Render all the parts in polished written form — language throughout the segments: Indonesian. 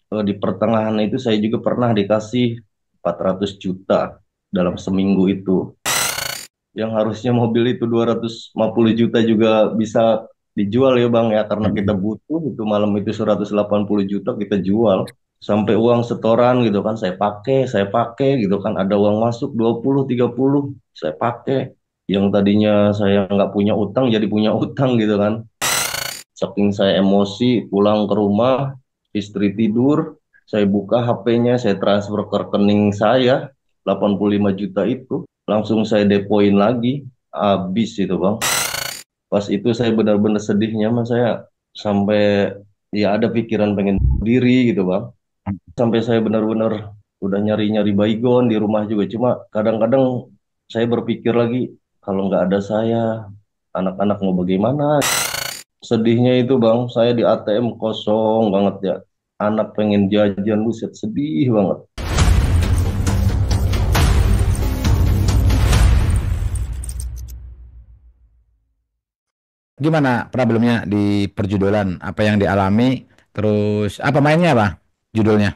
di pertengahan itu saya juga pernah dikasih 400 juta dalam seminggu itu. Yang harusnya mobil itu 250 juta juga bisa dijual ya Bang ya, karena kita Mm-mm. butuh itu malam itu 180 juta kita jual. Sampai uang setoran gitu kan saya pakai gitu kan, ada uang masuk 20 30 saya pakai. Yang tadinya saya nggak punya utang jadi punya utang gitu kan. Saking saya emosi, pulang ke rumah, istri tidur, saya buka HP-nya, saya transfer ke rekening saya, 85 juta itu, langsung saya depoin lagi, habis itu Bang. Pas itu saya benar-benar sedihnya, mas saya sampai ya ada pikiran pengen bunuh diri gitu Bang. Sampai saya benar-benar udah nyari-nyari baygon di rumah juga, cuma kadang-kadang saya berpikir lagi, kalau nggak ada saya, anak-anak mau bagaimana? Sedihnya itu Bang, saya di ATM kosong banget ya. Anak pengen jajan, buset sedih banget. Gimana problemnya di perjudolan? Apa yang dialami? Terus apa mainnya apa? Judulnya?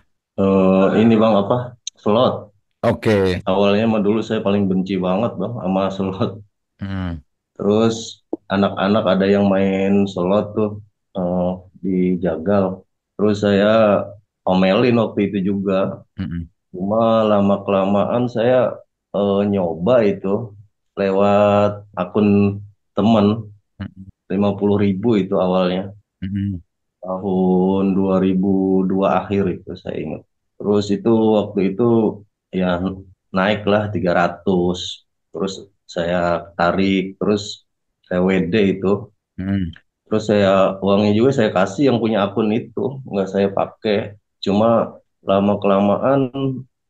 Ini Bang apa? Slot. Oke. Awalnya mah dulu saya paling benci banget Bang sama slot. Hmm. Terus anak-anak ada yang main slot tuh eh, di Jagal. Terus saya omelin waktu itu juga. Mm-mm. Cuma lama-kelamaan saya nyoba itu lewat akun temen, Mm-mm. 50 ribu itu awalnya. Mm-mm. Tahun 2002 akhir itu saya ingat. Terus itu waktu itu ya naiklah 300. Terus saya tarik, terus saya WD itu. Mm-mm. Terus saya uangnya juga saya kasih yang punya akun itu, nggak saya pakai. Cuma lama kelamaan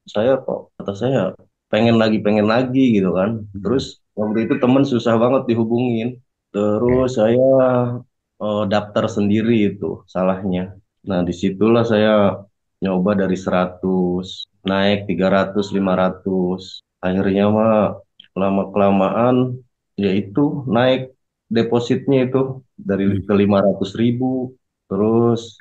saya kok kata saya pengen lagi gitu kan. Terus Mm-mm. waktu itu temen susah banget dihubungin. Terus Oke. saya daftar sendiri itu salahnya. Nah, disitulah saya nyoba dari 100 naik 300 500. Akhirnya mah lama-kelamaan yaitu naik depositnya itu dari Mm. ke 500 ribu, terus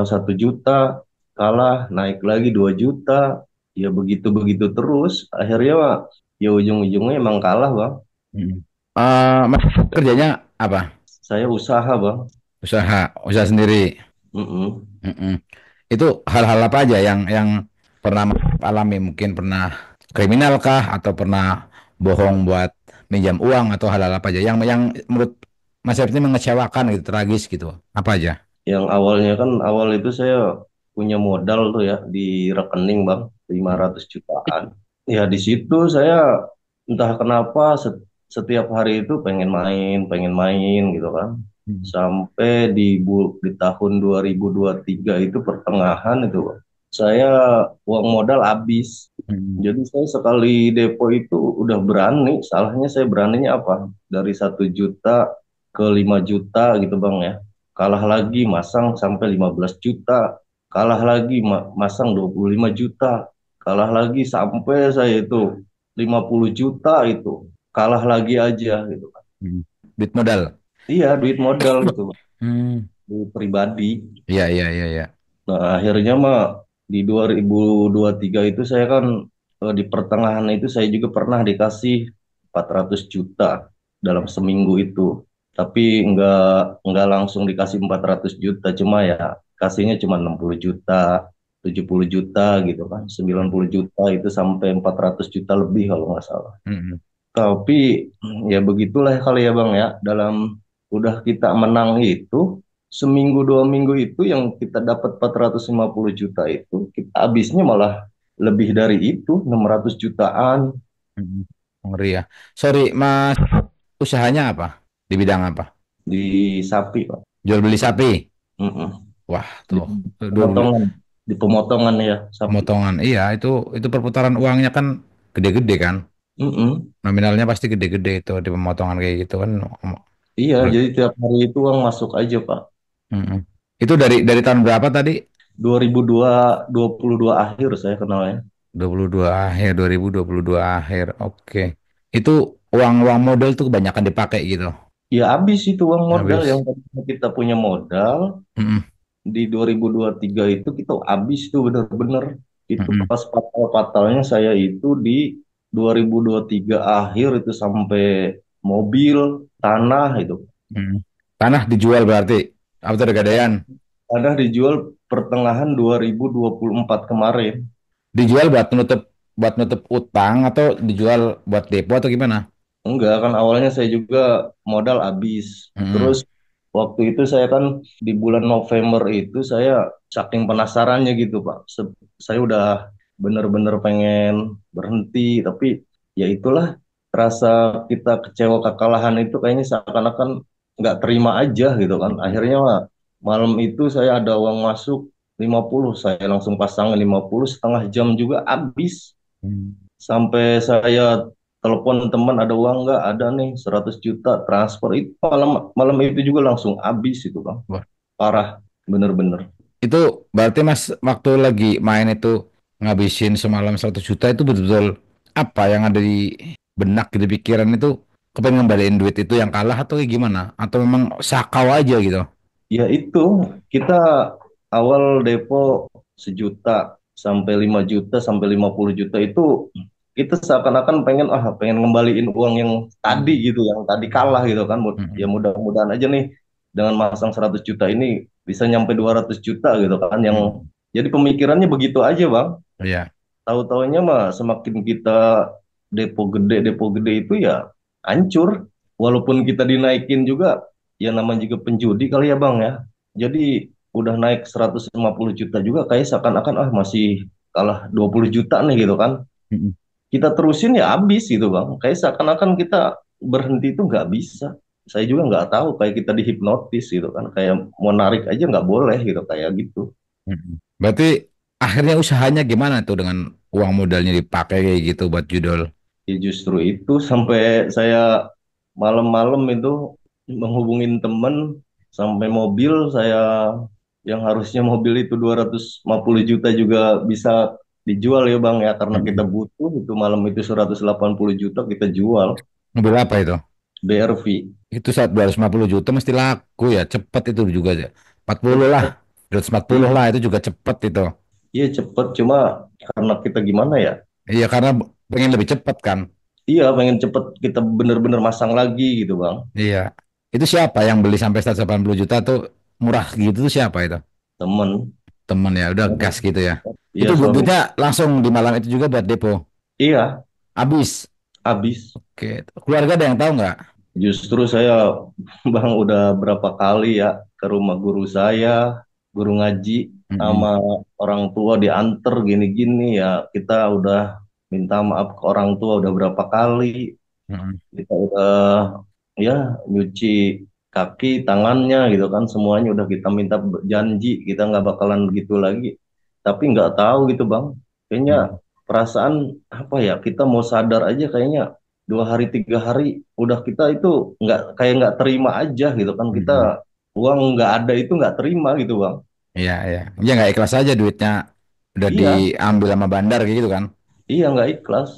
1 juta, kalah naik lagi 2 juta, ya begitu-begitu terus. Akhirnya mah ya ujung-ujungnya emang kalah Bang. Mm. Mas kerjanya apa? Saya usaha Bang. Usaha sendiri. Mm-mm. Mm-mm. Itu hal-hal apa aja yang pernah Mas alami? Mungkin pernah kriminal kah atau pernah bohong buat minjam uang atau hal-hal apa aja yang menurut Mas Ep ini mengecewakan gitu, tragis gitu. Apa aja? Yang awalnya kan awal itu saya punya modal tuh ya di rekening Bang, 500 jutaan. Ya di situ saya entah kenapa setiap hari itu pengen main gitu kan. Hmm. Sampai di tahun 2023 itu pertengahan itu Bang, saya uang modal habis. Hmm. Jadi saya sekali depo itu udah berani, salahnya saya beraninya apa? Dari 1 juta ke 5 juta gitu Bang ya. Kalah lagi masang sampai 15 juta. Kalah lagi masang 25 juta. Kalah lagi sampai saya itu 50 juta itu. Kalah lagi aja gitu kan. Hmm. Duit modal. Iya, duit modal itu, Bang. Hmm. Duit pribadi. Iya, iya, iya, iya. Nah, akhirnya mah di 2023 itu saya kan di pertengahan itu saya juga pernah dikasih 400 juta dalam seminggu itu. Tapi nggak langsung dikasih 400 juta, cuma ya kasihnya cuma 60 juta, 70 juta gitu kan. 90 juta itu sampai 400 juta lebih kalau nggak salah. Hmm. Tapi ya begitulah kali ya Bang ya. Dalam udah kita menang itu seminggu 2 minggu itu yang kita dapat 450 juta itu kita habisnya malah lebih dari itu 600 jutaan Hmm. Ngeri ya. Sorry, Mas, usahanya apa? Di bidang apa? di sapi Pak. Jual beli sapi. Mm-mm. Wah, Di tuh. Jual beli pemotongan, di pemotongan ya sapi. pemotongan. Iya, itu perputaran uangnya kan gede-gede kan. Mm-mm. Nominalnya pasti gede-gede itu di pemotongan kayak gitu kan. Iya, jadi tiap hari itu uang masuk aja Pak. Mm-mm. Itu dari tahun berapa tadi? 2022 akhir saya kenalnya. 22 akhir, 2022 akhir. Oke. Itu uang-uang modal tuh kebanyakan dipakai gitu. Ya habis itu uang modal yang Habis. tadinya kita punya modal. Mm-mm. di 2023 itu kita habis tuh bener-bener. Itu Mm-mm. pas fatal-fatalnya saya itu di 2023 akhir itu sampai mobil, tanah itu. Mm. Tanah dijual berarti atau ada gadaian? Tanah dijual pertengahan 2024 kemarin. Dijual buat nutup utang atau dijual buat depo atau gimana? Enggak, kan awalnya saya juga modal habis. Terus Mm-mm. waktu itu saya kan di bulan November itu saya saking penasarannya gitu Pak. Saya udah bener-bener pengen berhenti, tapi ya itulah rasa kita kecewa kekalahan itu kayaknya seakan-akan nggak terima aja gitu kan. Mm-mm. Akhirnya mah malam itu saya ada uang masuk 50, saya langsung pasang 50, setengah jam juga habis. Mm. Sampai saya telepon teman ada uang nggak? Ada nih 100 juta transfer. Itu malam malam itu juga langsung habis itu Bang. Wah, Parah, bener-bener. itu berarti Mas waktu lagi main itu ngabisin semalam 100 juta itu betul-betul apa yang ada di benak di pikiran itu kepengen ngembaliin duit itu yang kalah atau gimana? Atau memang sakau aja gitu? Ya itu, kita awal depo 1 juta sampai 5 juta sampai 50 juta itu kita seakan-akan pengen ngembaliin uang yang tadi Mm. gitu, yang tadi kalah gitu kan. Ya Mm-mm. mudah-mudahan aja nih dengan masang 100 juta ini bisa nyampe 200 juta gitu kan. Yang Mm. jadi pemikirannya begitu aja Bang. Iya. Tahu-taunya mah semakin kita depo gede itu ya hancur. Walaupun kita dinaikin juga, ya namanya juga penjudi kali ya Bang ya. Jadi udah naik 150 juta juga kayak seakan-akan masih kalah 20 juta nih gitu kan. Mm-mm. Kita terusin ya habis gitu Bang. Kayak seakan-akan kita berhenti itu nggak bisa. Saya juga nggak tahu kayak kita dihipnotis gitu kan. Kayak mau narik aja nggak boleh gitu kayak gitu. Mm-mm. Berarti akhirnya usahanya gimana tuh dengan uang modalnya dipakai kayak gitu buat judul? Ya justru itu sampai saya malam-malam itu menghubungin temen sampai mobil saya yang harusnya mobil itu 250 juta juga bisa dijual ya Bang ya karena kita Mm-mm. butuh itu malam itu 180 juta kita jual Mobil apa itu? BRV. Itu saat 250 juta mesti laku ya, cepet itu juga ya. 40 lah, Cepet. 240 Iya, lah itu juga cepet itu. iya cepet cuma karena kita gimana ya? Iya karena pengen lebih cepet kan. Iya pengen cepet kita bener-bener masang lagi gitu Bang. Iya. Itu siapa yang beli sampai 180 juta tuh murah gitu tuh siapa itu? Temen. Temen ya, udah gas gitu ya. Iya Itu suami. duitnya langsung di malam itu juga buat depo. Iya, Habis. habis. Oke. Keluarga ada yang tahu nggak? Justru saya, Bang, udah berapa kali ya ke rumah guru saya, guru ngaji, sama Mm-mm. orang tua diantar gini-gini ya. Kita udah minta maaf ke orang tua udah berapa kali. Mm-mm. Kita udah ya nyuci kaki, tangannya gitu kan. Semuanya udah kita minta janji, kita nggak bakalan begitu lagi. Tapi nggak tahu gitu, Bang. Kayaknya Mm-mm. perasaan apa ya, kita mau sadar aja kayaknya 2 hari 3 hari udah kita itu nggak terima aja gitu kan kita Mm-mm. uang nggak ada itu nggak terima gitu bang. Iya, iya. Ya nggak ikhlas aja duitnya udah Iya, diambil sama bandar kayak gitu kan. iya nggak ikhlas.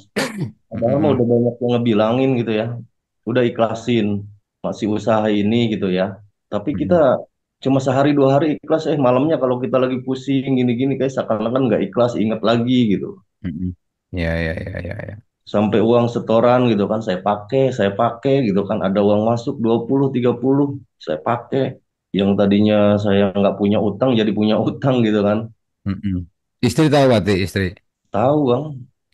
Padahal mah Mm-mm. udah banyak yang ngebilangin gitu ya, udah ikhlasin masih usaha ini gitu ya. Tapi kita Mm-mm. cuma sehari 2 hari ikhlas, malamnya kalau kita lagi pusing gini-gini kayak seakan-akan nggak ikhlas inget lagi gitu. Mm-mm. Ya, ya, ya, ya, ya. Sampai uang setoran gitu kan saya pakai gitu kan ada uang masuk 20 30 saya pakai yang tadinya saya nggak punya utang jadi punya utang gitu kan. Mm-mm. Istri tahu berarti istri. Tahu bang.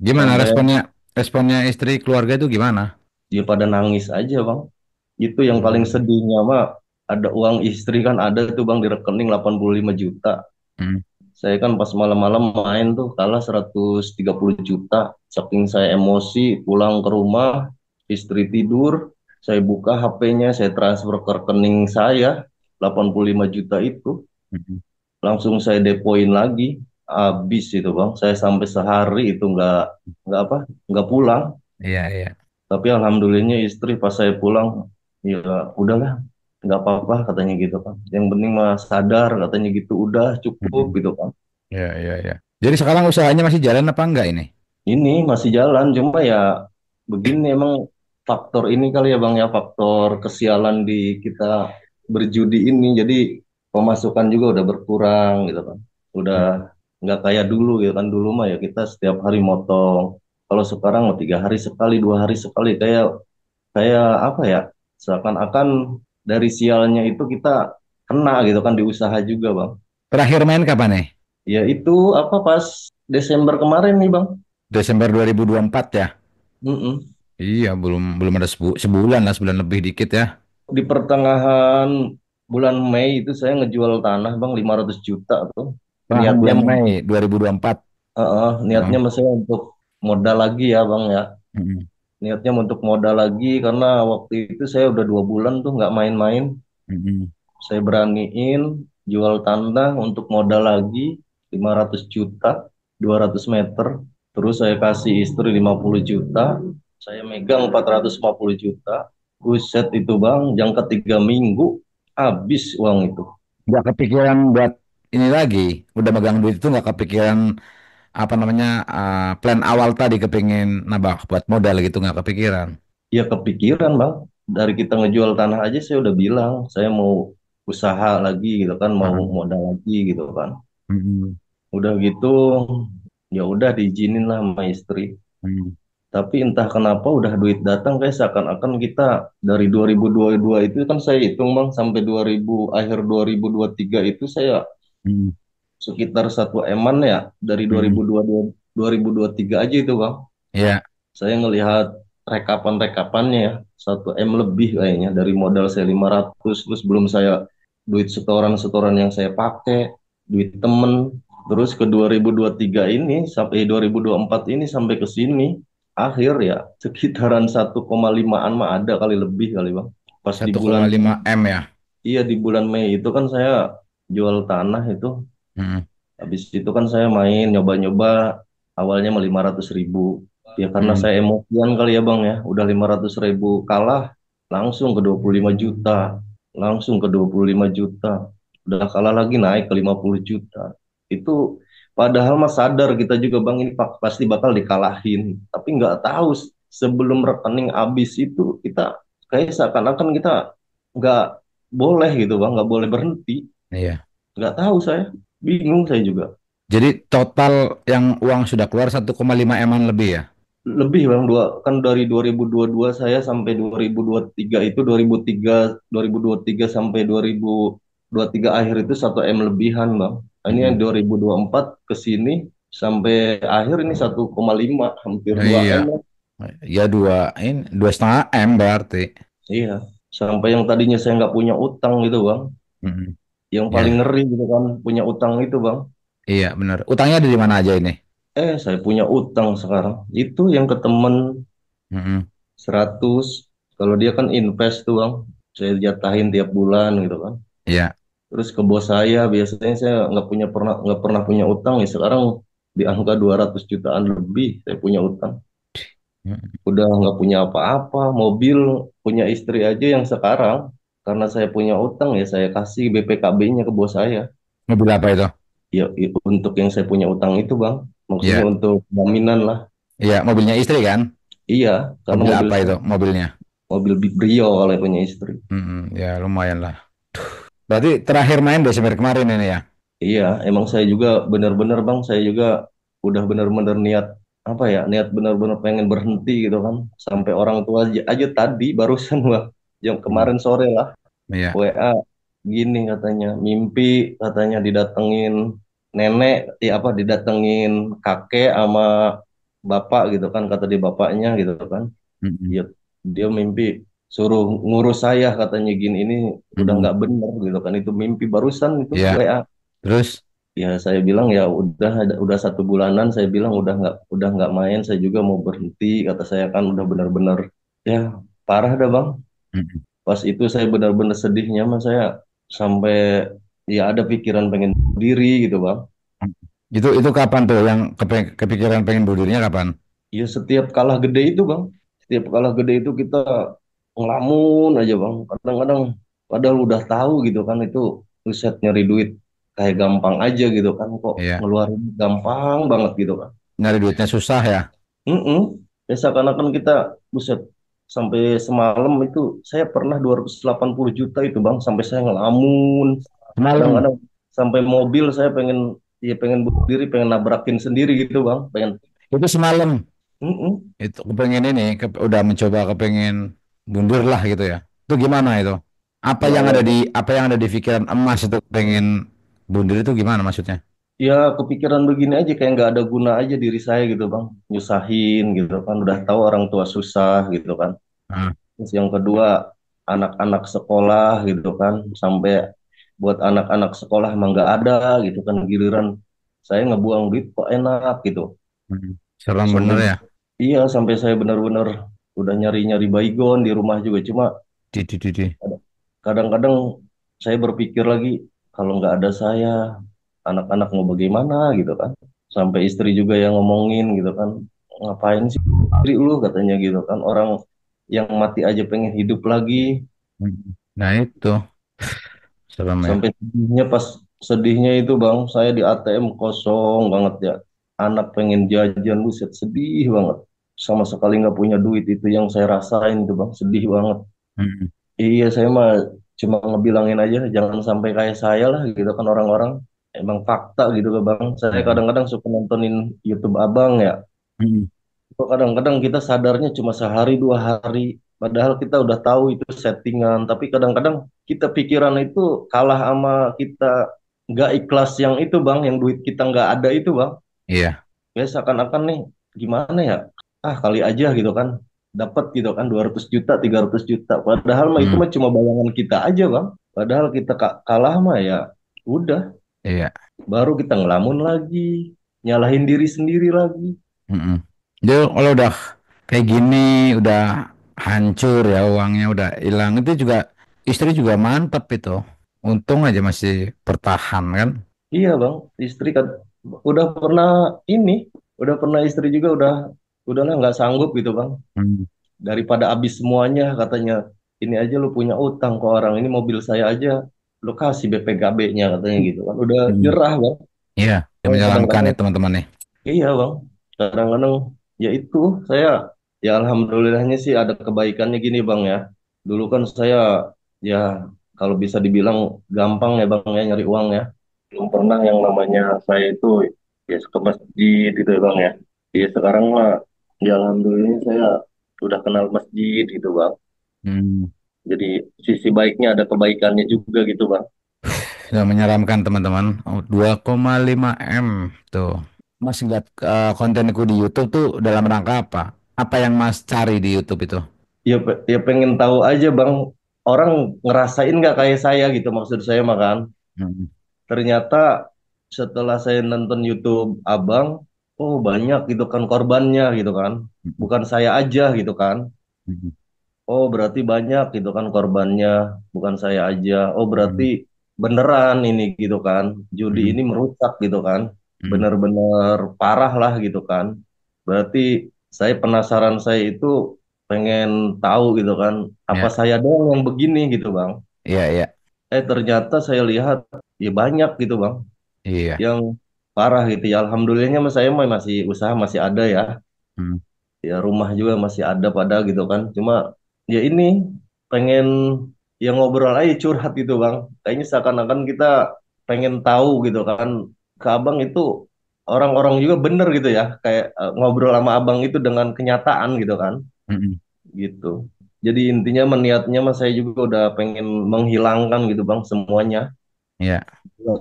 Gimana Sampai responnya? Responnya istri keluarga itu gimana? dia pada nangis aja bang. Itu yang paling Hmm. sedihnya mah ada uang istri kan ada tuh bang di rekening 85 juta. Hmm. Saya kan pas malam-malam main tuh kalah 130 juta. Saking saya emosi, pulang ke rumah, istri tidur, saya buka HP-nya, saya transfer ke rekening saya, 85 juta itu. Hmm. Langsung saya depoin lagi. Habis itu bang, saya sampai sehari itu nggak apa, nggak pulang. Iya, iya. Tapi alhamdulillahnya istri pas saya pulang, ya udahlah, nggak apa-apa katanya gitu kan. Yang penting mah sadar katanya gitu, udah cukup Hmm. gitu kan. Iya, iya, iya. Jadi sekarang usahanya masih jalan apa enggak ini? Ini masih jalan, cuma ya begini emang faktor ini kali ya Bang ya, faktor kesialan di kita berjudi ini. Jadi pemasukan juga udah berkurang gitu kan. Udah nggak kayak dulu gitu kan. Dulu mah ya kita setiap hari motong. Kalau sekarang mah 3 hari sekali, 2 hari sekali. Kayak kayak apa ya? Seakan-akan dari sialnya itu kita kena gitu kan di usaha juga bang. Terakhir main kapan nih? Ya itu apa pas Desember kemarin nih bang. Desember 2024 ya? Mm-mm. Iya, belum belum ada sebulan lah, sebulan lebih dikit ya. Di pertengahan bulan Mei itu saya ngejual tanah bang 500 juta tuh. Bahkan Niatnya bulan mau, Mei 2024. niatnya Oh. maksudnya untuk modal lagi ya bang ya. Mm-mm. Niatnya untuk modal lagi karena waktu itu saya udah 2 bulan tuh nggak main-main. Mm-mm. Saya beraniin jual tanah untuk modal lagi 500 juta, 200 meter. Terus saya kasih istri 50 juta. Saya megang 450 juta. Buset itu bang, jangka 3 minggu habis uang itu. Nggak kepikiran buat ini lagi. Udah megang duit itu nggak kepikiran apa namanya plan awal tadi kepingin nambah buat modal gitu nggak kepikiran. Ya kepikiran bang, dari kita ngejual tanah aja saya udah bilang, saya mau usaha lagi gitu kan, mau Heeh. modal lagi gitu kan. Mm-mm. Udah gitu, ya udah diizinin lah sama istri. Mm. Tapi entah kenapa udah duit datang kayak seakan-akan kita dari 2022 itu kan saya hitung bang sampai 2000 akhir 2023 itu saya Mm. sekitar 1 eman ya dari Mm. 2022 2023 aja itu bang. Iya. Saya ngelihat rekapan-rekapannya ya 1 M lebih kayaknya dari modal saya 500 terus belum saya duit setoran-setoran yang saya pakai, duit temen, terus ke 2023 ini sampai 2024 ini sampai ke sini akhir ya sekitaran 1,5-an mah ada kali lebih kali bang. Pas di Satu bulan koma lima m ya. iya di bulan Mei itu kan saya jual tanah itu. Mm. Habis itu kan saya main nyoba-nyoba awalnya mah 500 ribu. Ya karena Mm. saya emosian kali ya bang ya. Udah 500 ribu kalah langsung ke 25 juta. Langsung ke 25 juta. Udah kalah lagi naik ke 50 juta. Itu padahal mah sadar kita juga bang ini pasti bakal dikalahin. Tapi nggak tahu sebelum rekening habis itu kita kayak seakan-akan kita nggak boleh gitu bang. Nggak boleh berhenti. Iya. Nggak tahu saya. Bingung saya juga. Jadi total yang uang sudah keluar 1,5 eman lebih ya. Lebih bang dua kan dari 2022 saya sampai 2023 itu 2023 sampai 2023 akhir itu 1 M lebihan bang. Nah, ini yang Mm-mm. 2024 ke sini sampai akhir ini 1,5 hampir Nah, 2 iya. M ya. Ya ini 2,5 m berarti. Iya sampai yang tadinya saya nggak punya utang gitu bang. Mm-mm. Yang paling Ya, ngeri gitu kan punya utang itu bang. iya benar. Utangnya ada di mana aja ini? Saya punya utang sekarang. Itu yang ke temen Mm-mm. 100. Kalau dia kan invest tuh bang. Saya jatahin tiap bulan gitu kan. Iya. Terus ke bos saya biasanya saya nggak pernah punya utang ya sekarang di angka 200 jutaan lebih saya punya utang. Mm-mm. Udah nggak punya apa-apa, mobil punya istri aja yang sekarang karena saya punya utang ya saya kasih BPKB-nya ke bos saya. Mobil apa itu? Ya untuk yang saya punya utang itu bang, maksudnya Iya. untuk jaminan lah. Iya, mobilnya istri kan? Iya, karena Mobil mobil apa saya itu mobilnya? mobil Brio kalau yang punya istri. Mm-mm. Ya lumayan lah. Berarti terakhir main Desember kemarin ini ya? Iya, emang saya juga benar-benar bang, saya juga udah benar-benar niat apa ya, niat benar-benar pengen berhenti gitu kan. Sampai orang tua aja tadi barusan bang, yang Hmm. kemarin sore lah Iya. WA gini katanya, mimpi katanya didatengin nenek, ya apa didatengin kakek sama bapak gitu kan, kata dia bapaknya gitu kan. Mm-mm. Dia dia mimpi suruh ngurus saya katanya gini ini udah Mm-mm. nggak bener gitu kan itu mimpi barusan itu Iya. WA. Terus? Ya saya bilang ya udah 1 bulanan saya bilang udah nggak main saya juga mau berhenti kata saya kan udah benar-benar ya parah dah bang. Mm-mm. Pas itu saya benar-benar sedihnya mas saya sampai ya ada pikiran pengen bunuh diri gitu bang. Itu kapan tuh yang kepikiran pengen bunuh dirinya kapan? Ya setiap kalah gede itu bang, setiap kalah gede itu kita ngelamun aja bang. Kadang-kadang padahal udah tahu gitu kan itu riset nyari duit kayak gampang aja gitu kan kok Iya. ngeluarin gampang banget gitu kan. Nyari duitnya susah ya? Mm-mm. Ya seakan-akan kita buset sampai semalam itu saya pernah 280 juta itu bang sampai saya ngelamun Semalam Kadang-kadang sampai mobil saya pengen, ya pengen bunuh diri, pengen nabrakin sendiri gitu bang, pengen. itu semalam Mm-mm. itu kepengen ini udah mencoba kepengen mundur lah gitu ya. Itu gimana itu? Ya, ya, Apa yang ada di pikiran emas itu pengen mundur itu gimana maksudnya? ya kepikiran begini aja, kayak nggak ada guna aja diri saya gitu bang, nyusahin gitu kan, udah tahu orang tua susah gitu kan. Ah, Terus yang kedua, anak-anak sekolah gitu kan, sampai buat anak-anak sekolah emang nggak ada gitu kan, giliran saya ngebuang duit kok enak gitu. serem Sampai bener ya. iya, sampai saya benar-benar udah nyari-nyari baygon di rumah juga, cuma Di. kadang-kadang saya berpikir lagi, kalau nggak ada saya, anak-anak mau bagaimana gitu kan. Sampai istri juga yang ngomongin gitu kan, ngapain sih istri lu katanya gitu kan, orang yang mati aja pengen hidup lagi. Nah itu serem ya. Sampai sedihnya, pas sedihnya itu bang, saya di ATM kosong banget ya. Anak pengen jajan, buset sedih banget. Sama sekali nggak punya duit, itu yang saya rasain itu bang, sedih banget. Hmm. Iya, saya mah cuma ngebilangin aja, jangan sampai kayak saya lah gitu kan orang-orang. Emang fakta gitu kan bang. Saya Hmm. kadang-kadang suka nontonin YouTube abang ya. Hmm. Itu kadang-kadang kita sadarnya cuma sehari dua hari. Padahal kita udah tahu itu settingan. Tapi kadang-kadang kita pikiran itu kalah sama kita nggak ikhlas yang itu bang, yang duit kita nggak ada itu bang. Iya. Ya seakan-akan nih, gimana ya? Ah kali aja gitu kan. Dapat gitu kan 200 juta, 300 juta. Padahal mah itu Hmm. mah cuma bayangan kita aja bang. Padahal kita kalah mah ya udah. Iya. Baru kita ngelamun lagi. Nyalahin diri sendiri lagi. Mm-mm. Jadi kalau udah kayak gini, udah hancur ya uangnya, udah hilang, itu juga istri juga mantep itu. Untung aja masih bertahan kan. Iya bang, istri kan udah pernah ini, udah pernah istri juga udahlah nggak sanggup gitu bang. Hmm. Daripada habis semuanya katanya, ini aja lu punya utang ke orang, ini mobil saya aja lu kasih BPKB-nya katanya gitu kan. Udah Hmm. jerah bang. Iya, yang Oh, menyelamkan ya kadang-kadang teman-teman nih. iya bang, kadang-kadang ya itu saya, ya alhamdulillahnya sih ada kebaikannya gini bang ya. Dulu kan saya ya kalau bisa dibilang gampang ya bang ya nyari uang ya. Belum pernah yang namanya saya itu ya ke masjid gitu ya bang ya. Ya sekarang mah ya alhamdulillah saya udah kenal masjid gitu bang. Hmm. Jadi sisi baiknya ada kebaikannya juga gitu bang. Sudah menyeramkan teman-teman. Oh, 2,5 M tuh. Mas ngeliat kontenku di YouTube tuh dalam rangka apa? Apa yang Mas cari di YouTube itu? Ya, ya pengen tahu aja bang, orang ngerasain nggak kayak saya gitu, maksud saya makan. Hmm. Ternyata setelah saya nonton YouTube abang, oh banyak gitu kan korbannya gitu kan. Bukan saya aja gitu kan. Hmm. Oh, berarti banyak gitu kan korbannya, bukan saya aja. Oh, berarti Hmm. beneran ini gitu kan. Judi Hmm. ini merusak gitu kan. Hmm. Bener-bener parah lah gitu kan. Berarti saya penasaran, saya itu pengen tahu gitu kan. Apa Ya, saya doang yang begini gitu, Bang? iya, iya, Ternyata saya lihat ya banyak gitu, Bang. iya. Yang parah gitu ya. Alhamdulillahnya mas saya mah masih usaha masih ada ya. Hmm. Ya rumah juga masih ada pada gitu kan. Cuma ya ini pengen yang ngobrol aja, curhat gitu bang, kayaknya seakan-akan kita pengen tahu gitu kan, ke abang itu orang-orang juga bener gitu ya, kayak ngobrol sama abang itu dengan kenyataan gitu kan, Hmm. gitu. Jadi intinya meniatnya mas saya juga udah pengen menghilangkan gitu bang semuanya. Ya.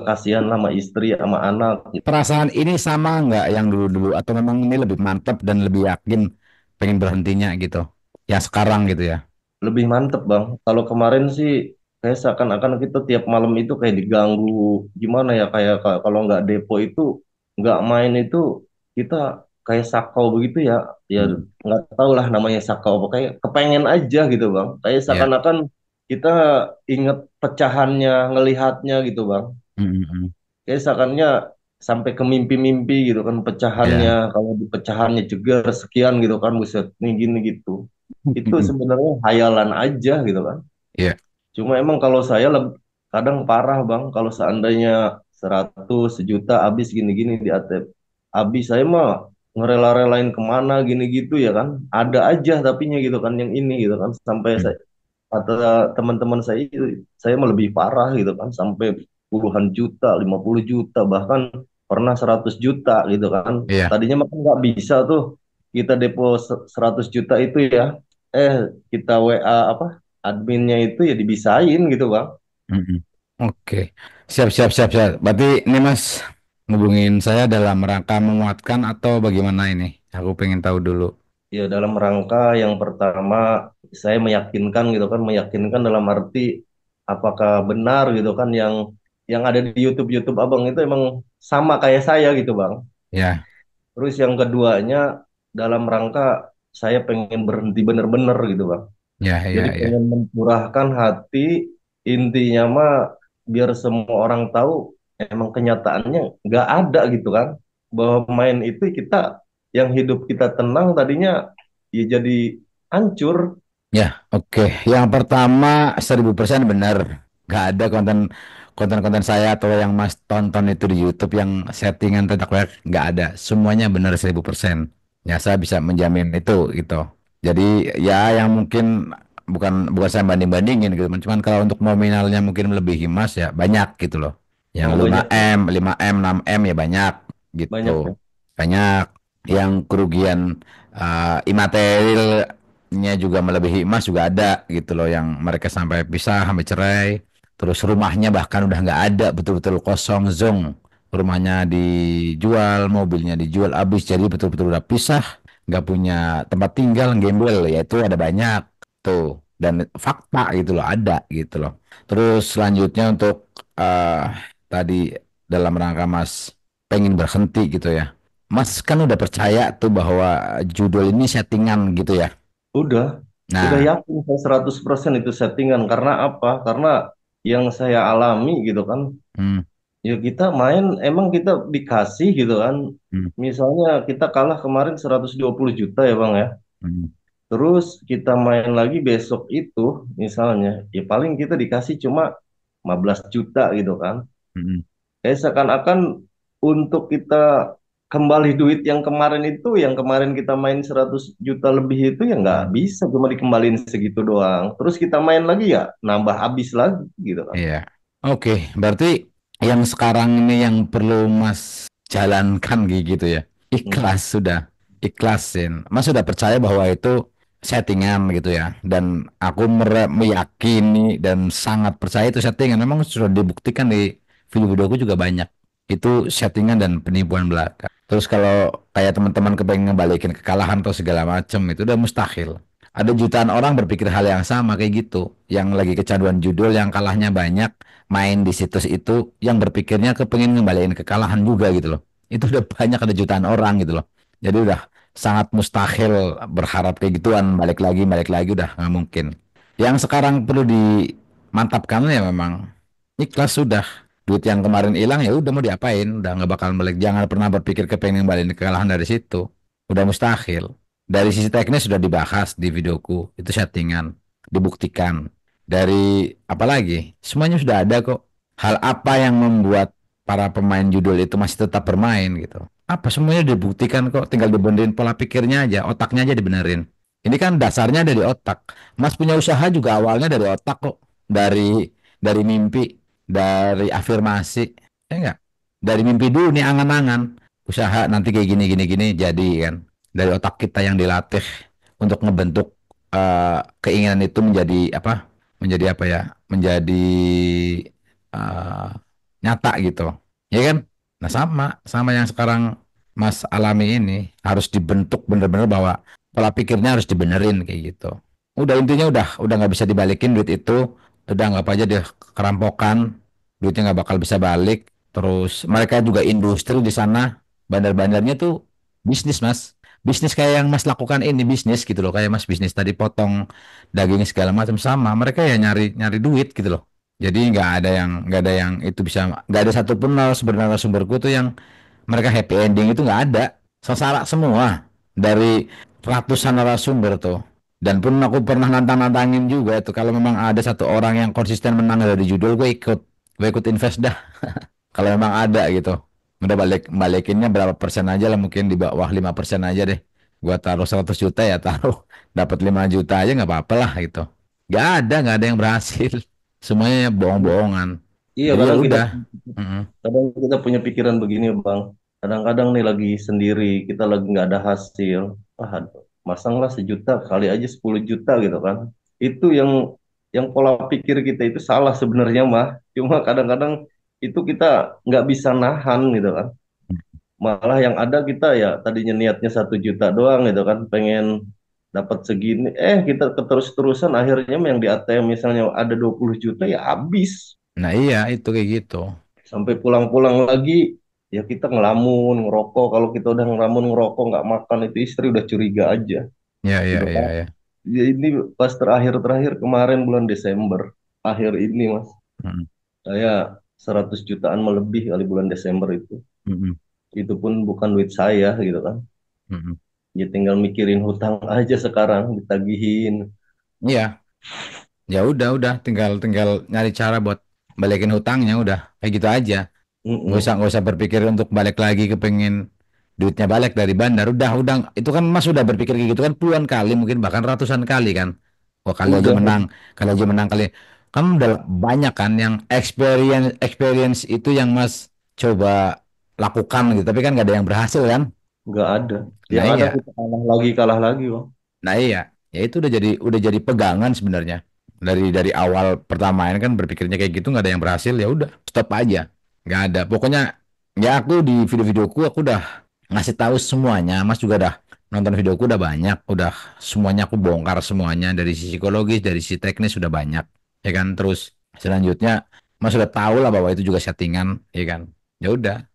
Kasihan lah sama istri sama anak gitu. Perasaan ini sama nggak yang dulu-dulu atau memang ini lebih mantap dan lebih yakin pengen berhentinya gitu? Yang sekarang gitu ya? Lebih mantep bang. Kalau kemarin sih kayak seakan-akan kita tiap malam itu kayak diganggu, gimana ya, kayak kalau nggak depo itu nggak main itu kita kayak sakau begitu ya. Ya Hmm. nggak tahu lah namanya sakau apa, kayak kepengen aja gitu bang. Kayak Ya. seakan-akan kita inget pecahannya, ngelihatnya gitu bang. Hmm. Hmm. Kayak seakannya sampai ke mimpi-mimpi gitu kan, pecahannya, Ya. kalau di pecahannya jeger sekian gitu kan, buset nih gini gitu. Itu sebenarnya hayalan aja gitu kan. Ya. Cuma emang kalau saya kadang parah bang, kalau seandainya 100 sejuta habis gini-gini di ATM. Habis saya mah ngerela-relain kemana gini gitu ya kan. Ada aja tapinya gitu kan yang ini gitu kan. Sampai Hmm. saya, kata teman-teman saya itu, saya mah lebih parah gitu kan. Sampai puluhan juta, 50 juta, bahkan pernah 100 juta gitu kan. Iya. Tadinya makan nggak bisa tuh kita depo 100 juta itu ya. Kita WA apa adminnya itu ya dibisain gitu Bang. Mm-mm. Oke, siap, siap, siap, siap. Berarti ini Mas ngubungin saya dalam rangka menguatkan atau bagaimana ini? Aku pengen tahu dulu. Ya dalam rangka yang pertama saya meyakinkan gitu kan, meyakinkan dalam arti apakah benar gitu kan yang ada di YouTube Abang itu emang sama kayak saya gitu Bang. Ya, Terus yang keduanya dalam rangka saya pengen berhenti bener-bener gitu Bang. ya, Jadi ya, ya. pengen mencurahkan hati, intinya mah biar semua orang tahu emang kenyataannya nggak ada gitu kan. Bahwa main itu kita yang hidup kita tenang tadinya ya jadi hancur. Ya, oke. Yang pertama 1000% benar. Gak ada konten-konten saya atau yang Mas tonton itu di YouTube yang settingan tentang proyek. Gak ada. Semuanya benar 1000%. Ya, saya bisa menjamin itu gitu. Jadi ya yang mungkin bukan bukan saya banding-bandingin gitu. Cuman kalau untuk nominalnya mungkin melebihi Mas ya banyak gitu loh. Yang Oh lima banyak ya, m 5M, 6M ya banyak banyak gitu. ya. Banyak yang kerugian imaterialnya juga melebihi emas juga ada gitu loh yang mereka sampai pisah sampai cerai terus rumahnya bahkan udah nggak ada betul-betul kosong zong rumahnya dijual mobilnya dijual habis jadi betul-betul udah pisah nggak punya tempat tinggal gembel ya itu ada banyak tuh dan fakta gitu loh ada gitu loh terus selanjutnya untuk tadi dalam rangka Mas pengen berhenti gitu ya Mas kan udah percaya tuh bahwa judul ini settingan gitu ya. Udah, udah Nah, yakin saya 100% itu settingan. Karena apa? Karena yang saya alami gitu kan, hmm, ya kita main emang kita dikasih gitu kan. hmm, Misalnya kita kalah kemarin 120 juta ya Bang ya. hmm, Terus kita main lagi besok itu misalnya, ya paling kita dikasih cuma 15 juta gitu kan. hmm, Seakan-akan untuk kita kembali duit yang kemarin itu, yang kemarin kita main 100 juta lebih itu ya nggak hmm. bisa cuma dikembalin segitu doang. Terus kita main lagi ya nambah habis lagi gitu kan. Iya. Oke, berarti yang sekarang ini yang perlu Mas jalankan gitu ya. Hmm. Ikhlas sudah, ikhlasin. Mas sudah percaya bahwa itu settingan gitu ya. Dan aku meyakini dan sangat percaya itu settingan. Memang sudah dibuktikan di video-videoku juga banyak. Itu settingan dan penipuan belaka. Terus kalau kayak teman-teman kepengen ngebalikin kekalahan atau segala macam itu udah mustahil. Ada jutaan orang berpikir hal yang sama kayak gitu, yang lagi kecanduan judul, yang kalahnya banyak, main di situs itu, yang berpikirnya kepengin ngembaliin kekalahan juga gitu loh. Itu udah banyak ada jutaan orang gitu loh. Jadi udah sangat mustahil berharap kayak gituan, balik lagi udah nggak mungkin. Yang sekarang perlu dimantapkan ya memang ikhlas sudah. Duit yang kemarin hilang ya udah mau diapain, udah nggak bakal balik. Jangan pernah berpikir kepengen ngembaliin kekalahan dari situ. Udah mustahil. Dari sisi teknis sudah dibahas di videoku, itu settingan, dibuktikan. Dari apa lagi? Semuanya sudah ada kok. Hal apa yang membuat para pemain judul itu masih tetap bermain gitu? Apa semuanya dibuktikan kok, tinggal dibenerin pola pikirnya aja, otaknya aja dibenerin. Ini kan dasarnya dari otak. Mas punya usaha juga awalnya dari otak kok, dari mimpi, dari afirmasi, ya enggak? Dari mimpi dulu nih angan-angan, usaha nanti kayak gini gini gini jadi kan dari otak kita yang dilatih untuk ngebentuk keinginan itu menjadi apa? Menjadi apa ya? Menjadi eh, nyata gitu. Ya kan? Nah, sama yang sekarang Mas alami ini harus dibentuk bener-bener bahwa pola pikirnya harus dibenerin kayak gitu. Udah intinya udah nggak bisa dibalikin duit itu, udah nggak apa aja dia kerampokan, duitnya nggak bakal bisa balik. Terus mereka juga industri di sana, bandar-bandarnya tuh bisnis Mas, bisnis kayak yang Mas lakukan ini bisnis gitu loh, kayak Mas bisnis tadi potong daging segala macam sama, mereka ya nyari nyari duit gitu loh. Jadi nggak ada yang itu bisa nggak ada satupun sebenarnya sumberku tuh yang mereka happy ending itu nggak ada, sesara semua dari ratusan narasumber tuh. Dan pun aku pernah nantang-nantangin juga itu kalau memang ada satu orang yang konsisten menang dari judul gue ikut invest dah kalau memang ada gitu. Udah balikinnya berapa persen aja lah mungkin di bawah 5% aja deh. Gua taruh 100 juta ya taruh dapat 5 juta aja nggak apa-apa lah gitu. Nggak ada yang berhasil. Semuanya bohong-bohongan. Iya, Jadi ya udah. Mm-mm. kadang kita punya pikiran begini Bang. Kadang-kadang nih lagi sendiri, kita lagi nggak ada hasil. Ah, masanglah 1 juta kali aja 10 juta gitu kan. Itu yang pola pikir kita itu salah sebenarnya mah. Cuma kadang-kadang itu kita nggak bisa nahan gitu kan. Malah yang ada kita ya tadinya niatnya 1 juta doang gitu kan, pengen dapat segini. Kita terus-terusan akhirnya yang di ATM misalnya ada 20 juta ya habis. Nah iya itu kayak gitu. Sampai pulang-pulang lagi ya kita ngelamun ngerokok. Kalau kita udah ngelamun ngerokok nggak makan itu istri udah curiga aja Ya ya gitu ya kan. ya. Ya ini pas terakhir-terakhir kemarin bulan Desember akhir ini mas, Mm-mm. saya 100 jutaan melebih kali bulan Desember Mm-mm. itu pun bukan duit saya gitu kan. Mm-mm. Ya tinggal mikirin hutang aja sekarang ditagihin. Iya, ya udah tinggal tinggal nyari cara buat balikin hutangnya udah kayak gitu aja. Mm-mm. Nggak usah berpikir untuk balik lagi kepengen duitnya balik dari bandar. Udah itu kan Mas udah berpikir kayak gitu kan puluhan kali mungkin bahkan ratusan kali kan. Wah Udah. kali aja menang kali. Kan udah banyak kan yang experience experience itu yang Mas coba lakukan gitu. Tapi kan nggak ada yang berhasil kan. Nggak ada. Nah Yang ada iya. kita kalah lagi bang. Nah iya, ya itu udah jadi pegangan sebenarnya. Dari awal pertama ini kan berpikirnya kayak gitu nggak ada yang berhasil ya udah stop aja. Nggak ada. Pokoknya ya aku di video-videoku aku udah ngasih tahu semuanya. Mas juga udah nonton videoku udah banyak, udah semuanya aku bongkar semuanya dari sisi psikologis, dari sisi teknis sudah banyak, ya kan. Terus selanjutnya Mas sudah tahu lah bahwa itu juga settingan, ya kan. Ya udah,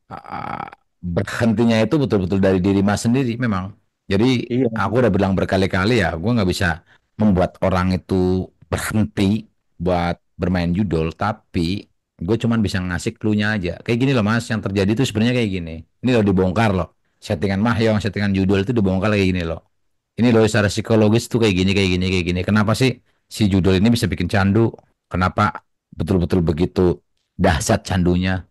berhentinya itu betul-betul dari diri Mas sendiri memang. Jadi Iya. aku udah bilang berkali-kali ya, gue nggak bisa membuat orang itu berhenti buat bermain judul, tapi gue cuman bisa ngasih clue-nya aja. Kayak gini loh mas, yang terjadi itu sebenarnya kayak gini. Ini loh dibongkar loh. Settingan Mahyong, settingan judul itu dibongkar kayak gini loh. Ini loh secara psikologis tuh kayak gini, kayak gini, kayak gini. Kenapa sih si judul ini bisa bikin candu? Kenapa betul-betul begitu dahsyat candunya,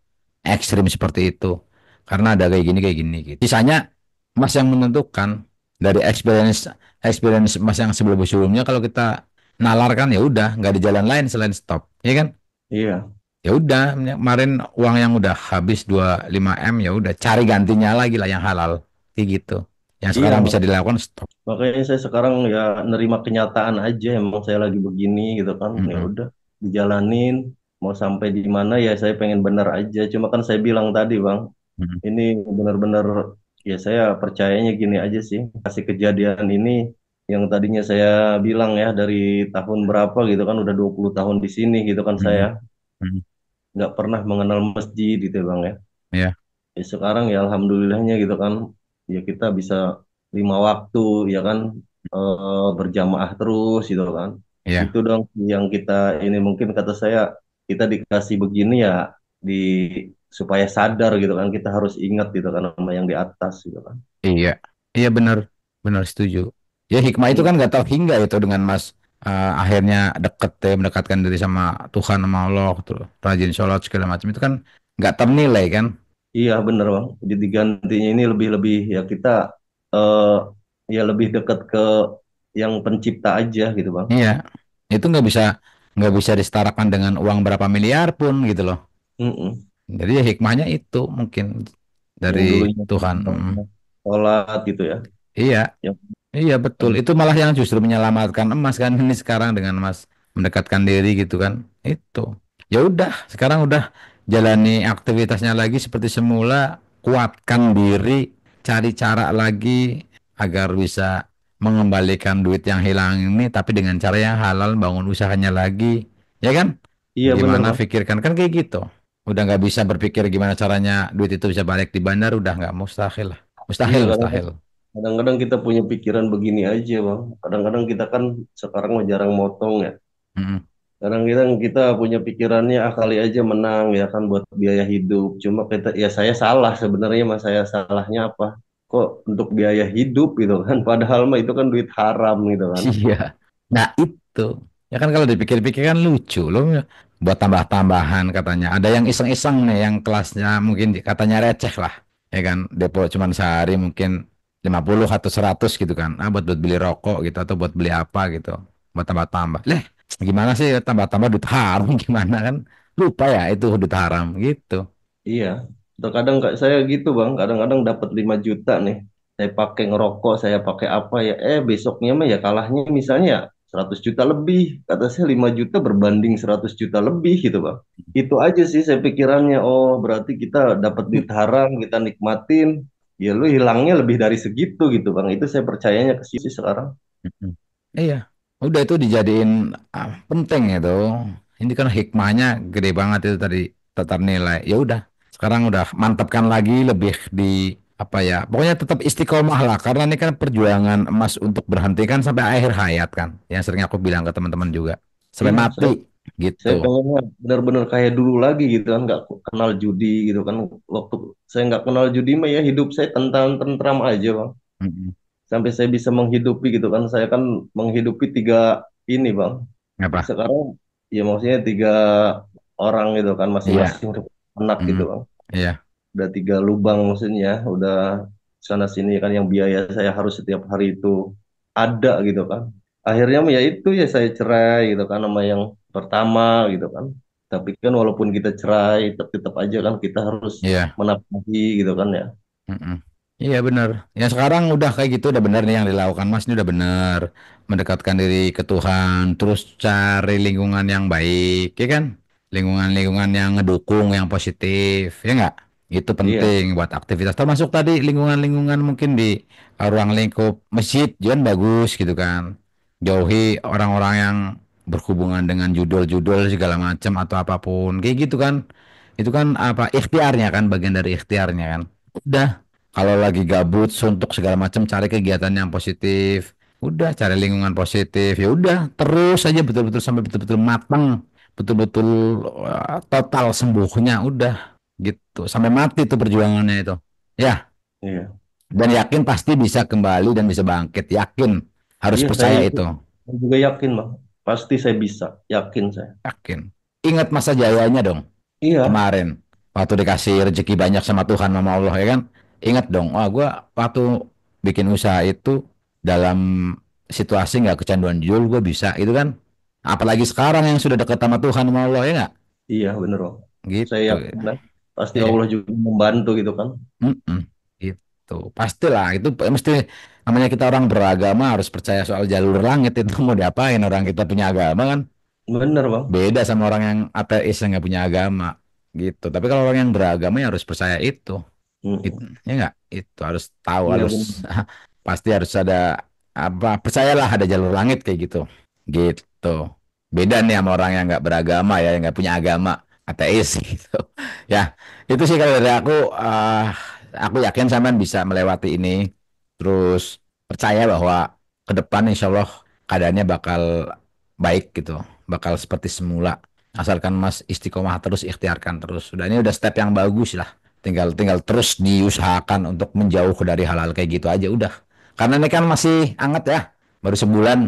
ekstrim seperti itu? Karena ada kayak gini gitu. Sisanya mas yang menentukan dari experience experience mas yang sebelum-sebelumnya kalau kita nalar kan ya udah nggak ada jalan lain selain stop, ya kan? Iya. Ya udah kemarin uang yang udah habis 25 M ya udah cari gantinya lagi lah yang halal kayak gitu yang Iya. sekarang bisa dilakukan stop. Makanya saya sekarang ya nerima kenyataan aja emang saya lagi begini gitu kan. Ya Mm-mm. udah dijalanin mau sampai di mana ya saya pengen bener aja. Cuma kan saya bilang tadi Bang, Mm-mm. ini benar-benar ya saya percayanya gini aja sih. Kasih kejadian ini yang tadinya saya bilang ya dari tahun berapa gitu kan udah 20 tahun di sini gitu kan saya Mm-mm. Mm-mm. nggak pernah mengenal masjid gitu ya Bang ya. Ya, Ya sekarang ya alhamdulillahnya gitu kan ya kita bisa 5 waktu ya kan berjamaah terus gitu kan. ya, Itu dong yang kita ini mungkin kata saya kita dikasih begini ya di supaya sadar gitu kan kita harus ingat gitu kan sama yang di atas gitu kan. iya, iya benar, benar setuju. Ya hikmah itu Hmm. kan nggak tahu hingga itu dengan mas akhirnya deket ya mendekatkan diri sama Tuhan sama Allah tuh rajin sholat segala macam itu kan nggak ternilai kan. Iya bener bang. Jadi gantinya ini lebih-lebih ya kita eh, ya lebih dekat ke yang pencipta aja gitu bang. Iya, itu nggak bisa disetarakan dengan uang berapa miliar pun gitu loh. Mm-mm. Jadi ya hikmahnya itu mungkin dari Yang dulunya Tuhan. sholat gitu ya. Iya, Yang iya betul. Itu malah yang justru menyelamatkan emas kan ini sekarang dengan Mas mendekatkan diri gitu kan. Itu. Ya udah, sekarang udah jalani aktivitasnya lagi seperti semula, kuatkan diri, cari cara lagi agar bisa mengembalikan duit yang hilang ini tapi dengan cara yang halal, bangun usahanya lagi. Ya kan? iya bener Gimana bang. pikirkan kan kayak gitu. Udah nggak bisa berpikir gimana caranya duit itu bisa balik di bandar, udah nggak mustahil lah. Iya Mustahil, mustahil. kadang-kadang kita punya pikiran begini aja bang. Kadang-kadang kita kan sekarang mah jarang motong ya. Mm-mm. Kadang-kadang kita punya pikirannya ah kali aja menang ya kan buat biaya hidup. Cuma kita ya saya salah sebenarnya mas saya salahnya apa? Kok untuk biaya hidup gitu kan? Padahal mah itu kan duit haram gitu kan? Iya. Nah itu. Ya kan kalau dipikir-pikir kan lucu loh. Buat tambah-tambahan katanya. Ada yang iseng-iseng nih yang kelasnya mungkin katanya receh lah. Ya kan depo cuman sehari mungkin 50 atau 100 gitu kan. Buat beli rokok gitu atau buat beli apa gitu. Buat tambah-tambah. Gimana sih tambah-tambah duit haram gimana kan? lupa ya itu hudud haram gitu. Iya. Terkadang kayak saya gitu bang, kadang-kadang dapat 5 juta nih. Saya pakai ngerokok, saya pakai apa ya. Besoknya mah ya kalahnya misalnya ya 100 juta lebih. Kata saya 5 juta berbanding 100 juta lebih gitu bang. Itu aja sih saya pikirannya. Oh berarti kita dapat duit haram, kita nikmatin. Ya lu hilangnya lebih dari segitu gitu bang. Itu saya percayanya ke sisi sekarang. Mm-mm. Iya, udah itu dijadiin penting itu. Ini kan hikmahnya gede banget itu tadi tetap nilai. Ya udah, sekarang udah mantapkan lagi lebih di apa ya? Pokoknya tetap istiqomah lah karena ini kan perjuangan emas untuk berhenti kan sampai akhir hayat kan. Yang sering aku bilang ke teman-teman juga. Sampai Iya, mati saya gitu. pengennya benar-benar kayak dulu lagi gitu kan, nggak kenal judi gitu kan. Waktu saya nggak kenal judi mah ya hidup saya tentram aja bang. Mm-mm. Sampai saya bisa menghidupi gitu kan. Saya kan menghidupi tiga ini bang. Apa? Sekarang ya maksudnya tiga orang gitu kan, Iya. masing-masing anak gitu Mm-mm. bang. Iya. Udah tiga lubang maksudnya, udah sana sini kan yang biaya saya harus setiap hari itu ada gitu kan. Akhirnya ya itu ya saya cerai gitu kan sama yang pertama gitu kan. Tapi kan walaupun kita cerai, tetap aja kan kita harus Iya. menafkahi gitu kan ya. Mm-mm. Iya benar. Ya sekarang udah kayak gitu udah benar nih yang dilakukan Mas ini udah benar. Mendekatkan diri ke Tuhan, terus cari lingkungan yang baik, ya kan? Lingkungan-lingkungan yang ngedukung, yang positif, ya nggak? Itu Iya, penting buat aktivitas. Termasuk tadi lingkungan-lingkungan mungkin di ruang lingkup masjid, jangan bagus gitu kan. Jauhi orang-orang yang berhubungan dengan judul-judul segala macam atau apapun, kayak gitu kan. Itu kan apa ikhtiarnya kan, bagian dari ikhtiarnya kan. Udah, kalau lagi gabut, suntuk segala macam, cari kegiatan yang positif. Udah, cari lingkungan positif. Ya udah, terus aja betul-betul sampai betul-betul matang, betul-betul total sembuhnya. Udah, gitu. Sampai mati tuh perjuangannya itu. Ya, iya. dan yakin pasti bisa kembali dan bisa bangkit. Yakin, harus Iya, percaya itu. saya juga yakin, Bang. Pasti saya bisa, yakin saya. Yakin. Ingat masa jayanya dong. Iya, Kemarin waktu dikasih rezeki banyak sama Tuhan sama Allah ya kan, ingat dong, wah gue waktu bikin usaha itu dalam situasi nggak kecanduan judul gue bisa gitu kan, apalagi sekarang yang sudah dekat sama Tuhan sama Allah ya nggak iya bener, Bang. Saya gitu yakin kan. Pasti ya. Allah juga membantu gitu kan. Mm-mm. Itu pastilah itu mesti namanya kita orang beragama harus percaya soal jalur langit itu mau diapain orang kita punya agama kan. Bener, Bang. Beda sama orang yang ateis yang nggak punya agama gitu. Tapi kalau orang yang beragama ya harus percaya itu. Mm. Ya nggak? Itu harus tahu Iya harus bener. pasti harus ada apa? Percayalah ada jalur langit kayak gitu. Gitu. Beda nih sama orang yang nggak beragama ya, yang nggak punya agama, ateis gitu. Ya, itu sih kalau dari aku yakin sampean bisa melewati ini. Terus percaya bahwa ke depan insya Allah keadaannya bakal baik gitu, bakal seperti semula. Asalkan Mas istiqomah terus, ikhtiarkan terus. Sudah ini udah step yang bagus lah. Tinggal tinggal terus diusahakan untuk menjauh dari hal-hal kayak gitu aja udah. Karena ini kan masih anget ya, baru sebulan.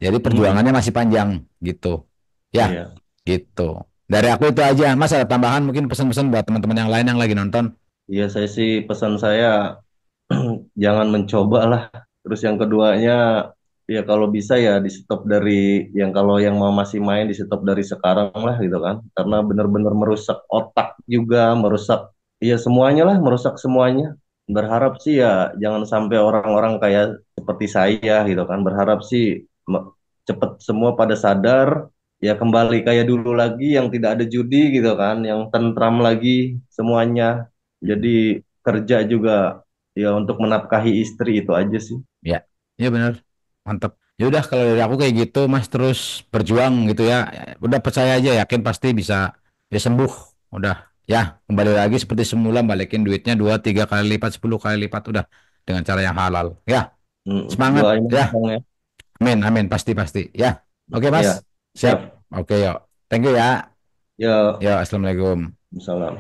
Jadi Mm-mm. perjuangannya masih panjang gitu. Ya, Iya. gitu. Dari aku itu aja. Mas ada tambahan mungkin pesan-pesan buat teman-teman yang lain yang lagi nonton? Iya, saya sih pesan saya jangan mencoba lah. Terus yang keduanya, ya kalau bisa ya di stop dari yang kalau yang mau masih main di stop dari sekarang lah gitu kan. Karena benar-benar merusak otak juga, merusak ya semuanya lah, merusak semuanya. Berharap sih ya jangan sampai orang-orang kayak seperti saya gitu kan. Berharap sih cepet semua pada sadar ya kembali kayak dulu lagi yang tidak ada judi gitu kan, yang tentram lagi semuanya. Jadi kerja juga ya untuk menafkahi istri itu aja sih. Ya, ya benar. Mantap. Ya udah kalau dari aku kayak gitu, Mas terus berjuang gitu ya. Udah percaya aja, yakin pasti bisa ya sembuh. Udah, ya kembali lagi seperti semula, balikin duitnya 2, 3 kali lipat, 10 kali lipat, udah dengan cara yang halal. Ya, semangat. Doain aja, Ya, Bang ya. amin, amin, pasti pasti. Ya, oke Mas, Ya, siap. siap. Oke yuk, thank you ya. Ya, Ya, assalamualaikum. salam.